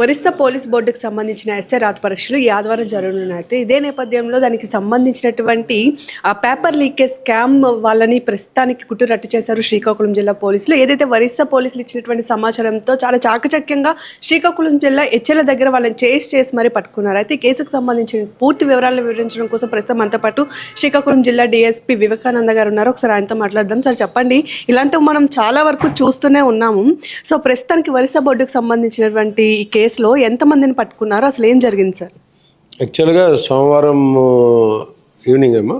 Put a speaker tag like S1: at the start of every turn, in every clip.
S1: Orissa police బోర్డుకు సంబంధించిన SI రాత పరీక్షలు ఈ ఆదివారం జరగనున్నాయి. అయితే ఇదే నేపథ్యంలో దానికి సంబంధించినటువంటి ఆ పేపర్ లీకేజ్ స్కామ్ వాళ్ళని ప్రస్తుతానికి కుట్టురట్టు చేశారు శ్రీకాకుళం జిల్లా పోలీసులు. ఏదైతే ఒరిస్సా పోలీసులు ఇచ్చినటువంటి సమాచారంతో చాలా చాకచక్యంగా శ్రీకాకుళం జిల్లా హెచ్ఎల దగ్గర వాళ్ళని చేసి మరీ పట్టుకున్నారు. అయితే ఈ కేసుకు సంబంధించిన పూర్తి వివరాలను వివరించడం కోసం ప్రస్తుతం మనతో పాటు శ్రీకాకుళం జిల్లా డిఎస్పీ వివేకానంద గారు ఉన్నారు. ఒకసారి ఆయనతో మాట్లాడదాం. సార్ చెప్పండి, ఇలాంటివి మనం చాలా వరకు చూస్తూనే ఉన్నాము. సో ప్రస్తుతానికి ఒరిస్సా బోర్డుకు సంబంధించినటువంటి ఈ కేసులో ఎంతమందిని పట్టుకున్నారో, అసలు ఏం జరిగింది సార్?
S2: యాక్చువల్గా సోమవారం ఈవినింగ్ ఏమో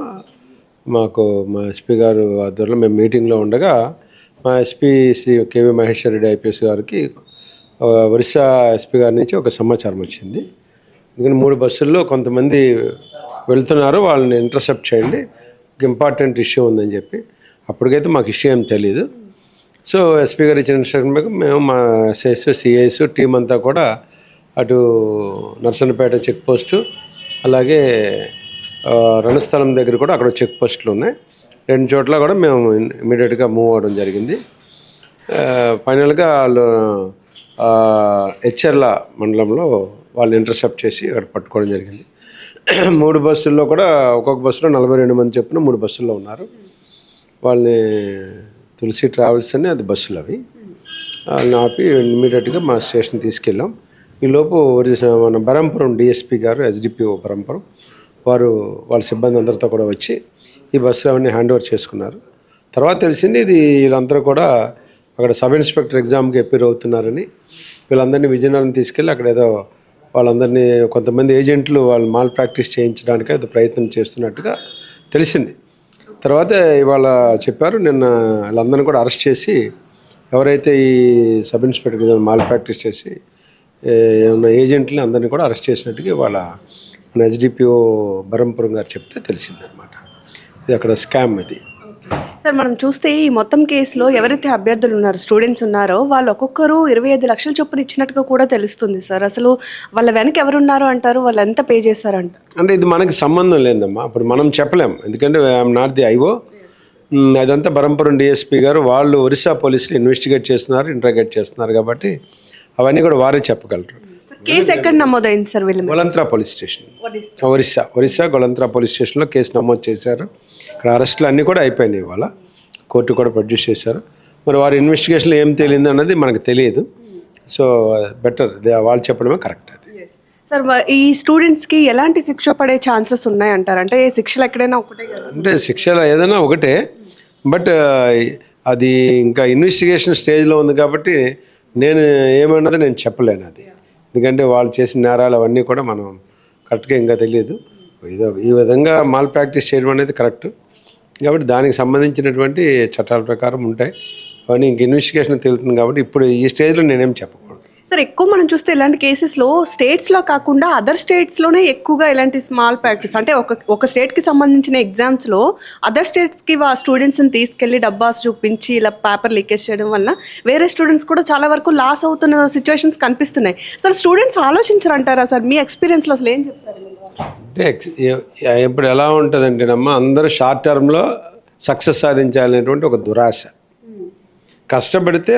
S2: మాకు మా ఎస్పీ గారు ఆధ్వర్యంలో మేము మీటింగ్లో ఉండగా మా SP Shri K V Maheshwar Reddy IPS గారికి ఒరిస్సా ఎస్పీ గారి నుంచి ఒక సమాచారం వచ్చింది. ఎందుకంటే 3 బస్సుల్లో కొంతమంది వెళ్తున్నారు, వాళ్ళని ఇంటర్సెప్ట్ చేయండి, ఒక ఇంపార్టెంట్ ఇష్యూ ఉందని చెప్పి. అప్పటికైతే మాకు ఇష్యూ ఏం తెలీదు. సో ఎస్పీ గారు ఇచ్చిన ఇన్స్ట్రక్షన్ మేరకు మేము మా ఎస్ఐస్ సిఐస్ టీం అంతా కూడా అటు నర్సన్నపేట చెక్ పోస్టు, అలాగే రణస్థలం దగ్గర కూడా అక్కడ చెక్ పోస్టులు ఉన్నాయి. 2 చోట్ల కూడా మేము ఇమీడియట్గా మూవ్ అవ్వడం జరిగింది. ఫైనల్గా వాళ్ళు హెచ్ఎర్ల మండలంలో వాళ్ళు ఇంటర్సెప్ట్ చేసి అక్కడ పట్టుకోవడం జరిగింది. 3 బస్సుల్లో కూడా ఒక్కొక్క బస్సులో 42 మంది చొప్పున 3 బస్సుల్లో ఉన్నారు. వాళ్ళని తులసి ట్రావెల్స్ అని అది బస్సులు అవి వాళ్ళని ఆపి ఇమీడియట్గా మా స్టేషన్ తీసుకెళ్ళాం. ఈలోపు మన బరంపురం డిఎస్పీ గారు ఎస్డిపిఓ బరంపురం వారు వాళ్ళ సిబ్బంది అందరితో కూడా వచ్చి ఈ బస్సులు అవన్నీ హ్యాండ్ ఓవర్ చేసుకున్నారు. తర్వాత తెలిసింది ఇది వీళ్ళందరూ కూడా అక్కడ సబ్ ఇన్స్పెక్టర్ ఎగ్జామ్కి అపీర్ అవుతున్నారని వీళ్ళందరినీ విజయనగరం తీసుకెళ్ళి అక్కడ ఏదో వాళ్ళందరినీ కొంతమంది ఏజెంట్లు వాళ్ళు మాల్ ప్రాక్టీస్ చేయించడానికి అది ప్రయత్నం చేస్తున్నట్టుగా తెలిసింది. తర్వాత ఇవాళ చెప్పారు, నిన్న వీళ్ళందరినీ కూడా అరెస్ట్ చేసి ఎవరైతే ఈ సబ్ ఇన్స్పెక్టర్ మాల్ ప్రాక్టీస్ చేసి ఏమన్నా ఏజెంట్ని అందరినీ కూడా అరెస్ట్ చేసినట్టుగా ఇవాళ మన ఎస్డిపిఓ బరంపురం గారు చెప్తే తెలిసిందనమాట. ఇది అక్కడ స్కామ్ ఇది.
S1: సార్ మనం చూస్తే ఈ మొత్తం కేసులో ఎవరైతే అభ్యర్థులు ఉన్నారో, స్టూడెంట్స్ ఉన్నారో, వాళ్ళు ఒక్కొక్కరు 25 లక్షల చొప్పున ఇచ్చినట్టుగా కూడా తెలుస్తుంది సార్. అసలు వాళ్ళ వెనక ఎవరున్నారో అంటారు, వాళ్ళు ఎంత పే చేస్తారంట?
S2: అంటే ఇది మనకి సంబంధం లేదమ్మా, అప్పుడు మనం చెప్పలేం. ఎందుకంటే ఐఎమ్ నాట్ ది ఐఓ. అదంతా బరంపురం డిఎస్పీ గారు వాళ్ళు ఒరిస్సా పోలీసులు ఇన్వెస్టిగేట్ చేస్తున్నారు, ఇంట్రాగేట్ చేస్తున్నారు కాబట్టి అవన్నీ కూడా వారే చెప్పగలరు.
S1: కేసు ఎక్కడ నమోదైంది సార్? వీళ్ళు
S2: గొలంత్రా పోలీస్ స్టేషన్, ఒరిస్సా గొలంత్రా పోలీస్ స్టేషన్లో కేసు నమోదు చేశారు. ఇక్కడ అరెస్టులు అన్నీ కూడా అయిపోయినాయి. ఇవాళ కోర్టు కూడా ప్రొడ్యూస్ చేశారు. మరి వారి ఇన్వెస్టిగేషన్లో ఏం తెలియదు అన్నది మనకు తెలియదు. సో బెటర్ వాళ్ళు చెప్పడమే కరెక్ట్. అది
S1: సార్ ఈ స్టూడెంట్స్కి ఎలాంటి శిక్ష పడే ఛాన్సెస్ ఉన్నాయంటారు? అంటే శిక్షలు ఎక్కడైనా ఒకటే కదా?
S2: అంటే శిక్షలు ఏదైనా ఒకటే, బట్ అది ఇంకా ఇన్వెస్టిగేషన్ స్టేజ్లో ఉంది కాబట్టి నేను ఏమన్నది నేను చెప్పలేను. అది ఎందుకంటే వాళ్ళు చేసిన నేరాలు అవన్నీ కూడా మనం కరెక్ట్గా ఇంకా తెలియదు. ఏదో ఈ విధంగా మాల్ ప్రాక్టీస్ చేయడం అనేది కరెక్ట్ కాబట్టి దానికి సంబంధించినటువంటి చట్టాల ప్రకారం ఉంటాయి. అవన్నీ ఇంక ఇన్వెస్టిగేషన్ తెలుస్తుంది కాబట్టి ఇప్పుడు ఈ స్టేజ్లో నేనేం చెప్పకూడదు.
S1: సార్ ఎక్కువ మనం చూస్తే ఇలాంటి కేసెస్లో స్టేట్స్లో కాకుండా అదర్ స్టేట్స్లోనే ఎక్కువగా ఇలాంటి స్మాల్ ప్రాక్టీస్, అంటే ఒక స్టేట్కి సంబంధించిన ఎగ్జామ్స్లో అదర్ స్టేట్స్కి స్టూడెంట్స్ని తీసుకెళ్ళి డబ్బాస్ చూపించి ఇలా పేపర్ లీకేజ్ చేయడం వల్ల వేరే స్టూడెంట్స్ కూడా చాలా వరకు లాస్ అవుతున్న సిచ్యువేషన్స్ కనిపిస్తున్నాయి. సార్ స్టూడెంట్స్ ఆలోచించారంటారా సార్? మీ ఎక్స్పీరియన్స్లో అసలు ఏం చెప్తారు?
S2: అంటే ఇప్పుడు ఎలా ఉంటుందంటేనమ్మా, అందరూ షార్ట్ టర్మ్లో సక్సెస్ సాధించాలనేటువంటి ఒక దురాశ. కష్టపడితే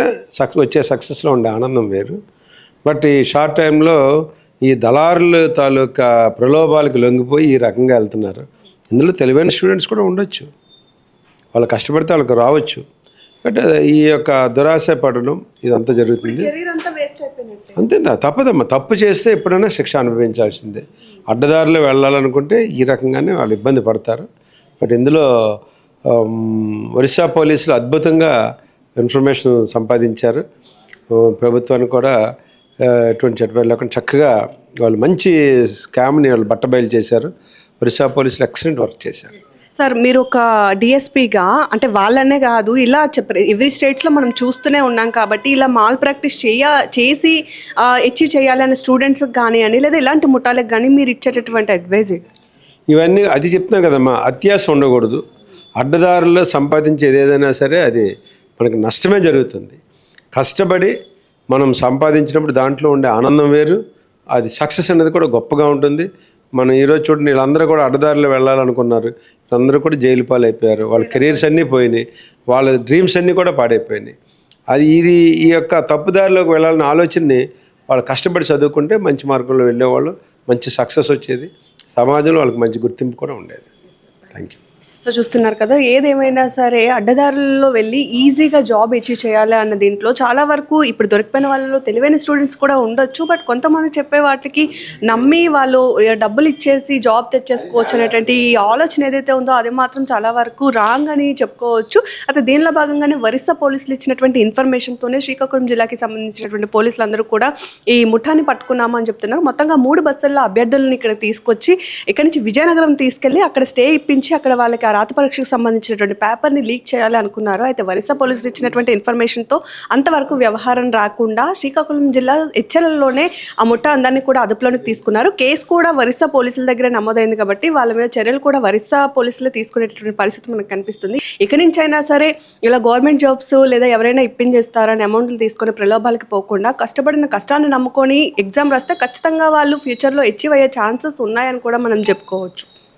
S2: వచ్చే సక్సెస్లో ఉండే ఆనందం వేరు. బట్ ఈ షార్ట్ టైంలో ఈ దళారుల తాలూకా ప్రలోభాలకు లొంగిపోయి ఈ రకంగా వెళ్తున్నారు. ఇందులో తెలివైన స్టూడెంట్స్ కూడా ఉండొచ్చు, వాళ్ళు కష్టపడితే వాళ్ళకి రావచ్చు. బట్ ఈ యొక్క దురాశ పడడం ఇదంతా జరుగుతుంది. అంతేందా, తప్పదమ్మా. తప్పు చేస్తే ఎప్పుడైనా శిక్ష అనుభవించాల్సిందే. అడ్డదారిలో వెళ్ళాలనుకుంటే ఈ రకంగానే వాళ్ళు ఇబ్బంది పడతారు. బట్ ఇందులో ఒరిస్సా పోలీసులు అద్భుతంగా ఇన్ఫర్మేషన్ సంపాదించారు. ప్రభుత్వానికి కూడా ఎటువంటి చెట్టుబడి లేకుండా చక్కగా వాళ్ళు మంచి స్కామ్ని వాళ్ళు బట్టబయలు చేశారు. ఒరిస్సా పోలీసులు ఎక్సలెంట్ వర్క్ చేశారు.
S1: సార్ మీరు ఒక డిఎస్పీగా, అంటే వాళ్ళనే కాదు, ఇలా చెప్పారు ఎవ్రీ స్టేట్స్లో మనం చూస్తూనే ఉన్నాం కాబట్టి ఇలా మాల్ ప్రాక్టీస్ చేసి అచీవ్ చేయాలనే స్టూడెంట్స్కి కానీ అని లేదా ఇలాంటి ముఠాలకు కానీ మీరు ఇచ్చేటటువంటి అడ్వైజ్?
S2: ఇవన్నీ అది చెప్తున్నాను కదమ్మా, అత్యాశ ఉండకూడదు. అడ్డదారుల్లో సంపాదించేది ఏదైనా సరే అది మనకు నష్టమే జరుగుతుంది. కష్టపడి మనం సంపాదించినప్పుడు దాంట్లో ఉండే ఆనందం వేరు, అది సక్సెస్ అనేది కూడా గొప్పగా ఉంటుంది. మనం ఈరోజు చూడండి, వీళ్ళందరూ కూడా అడ్డదారిలో వెళ్ళాలనుకున్నారు, వీళ్ళందరూ కూడా జైలు పాలు అయిపోయారు. వాళ్ళ కెరీర్స్ అన్నీ పోయినాయి, వాళ్ళ డ్రీమ్స్ అన్నీ కూడా పాడైపోయినాయి. అది ఈ యొక్క తప్పుదారిలోకి వెళ్ళాలనే ఆలోచనని వాళ్ళు కష్టపడి చదువుకుంటే మంచి మార్గంలో వెళ్ళేవాళ్ళు, మంచి సక్సెస్ వచ్చేది, సమాజంలో వాళ్ళకి మంచి గుర్తింపు కూడా ఉండేది. Thank you.
S1: సో చూస్తున్నారు కదా, ఏదేమైనా సరే అడ్డదారుల్లో వెళ్ళి ఈజీగా జాబ్ అచీవ్ చేయాలి అన్న దీంట్లో చాలా వరకు ఇప్పుడు దొరికిపోయిన వాళ్ళలో తెలివైన స్టూడెంట్స్ కూడా ఉండొచ్చు. బట్ కొంతమంది చెప్పే వాటికి నమ్మి వాళ్ళు డబ్బులు ఇచ్చేసి జాబ్ తెచ్చేసుకోవచ్చు అనేటువంటి ఈ ఆలోచన ఏదైతే ఉందో అది మాత్రం చాలా వరకు రాంగ్ అని చెప్పుకోవచ్చు. అయితే దీనిలో భాగంగానే ఒరిస్సా పోలీసులు ఇచ్చినటువంటి ఇన్ఫర్మేషన్తోనే శ్రీకాకుళం జిల్లాకి సంబంధించినటువంటి పోలీసులు అందరూ కూడా ఈ ముఠాని పట్టుకున్నాము అని చెప్తున్నారు. మొత్తంగా 3 బస్సుల్లో అభ్యర్థులను ఇక్కడ తీసుకొచ్చి ఇక్కడి నుంచి విజయనగరం తీసుకెళ్లి అక్కడ స్టే ఇప్పించి అక్కడ వాళ్ళకి రాత పరీక్షకు సంబంధించినటువంటి పేపర్ని లీక్ చేయాలి అనుకున్నారు. అయితే ఒరిస్సా పోలీసులు ఇచ్చినటువంటి ఇన్ఫర్మేషన్తో అంతవరకు వ్యవహారం రాకుండా శ్రీకాకుళం జిల్లా హెచ్చలలోనే ఆ ముఠా అందరినీ కూడా అదుపులోనికి తీసుకున్నారు. కేసు కూడా ఒరిస్సా పోలీసుల దగ్గర నమోదైంది కాబట్టి వాళ్ళ మీద చర్యలు కూడా ఒరిస్సా పోలీసులు తీసుకునేటటువంటి పరిస్థితి మనకు కనిపిస్తుంది. ఇక్కడి నుంచి అయినా సరే ఇలా గవర్నమెంట్ జాబ్స్ లేదా ఎవరైనా ఇప్పించేస్తారని అమౌంట్లు తీసుకొని ప్రలోభాలకి పోకుండా కష్టపడిన కష్టాన్ని నమ్ముకొని ఎగ్జామ్ రాస్తే ఖచ్చితంగా వాళ్ళు ఫ్యూచర్లో అచీవ్ అయ్యే ఛాన్సెస్ ఉన్నాయని కూడా మనం చెప్పుకోవచ్చు.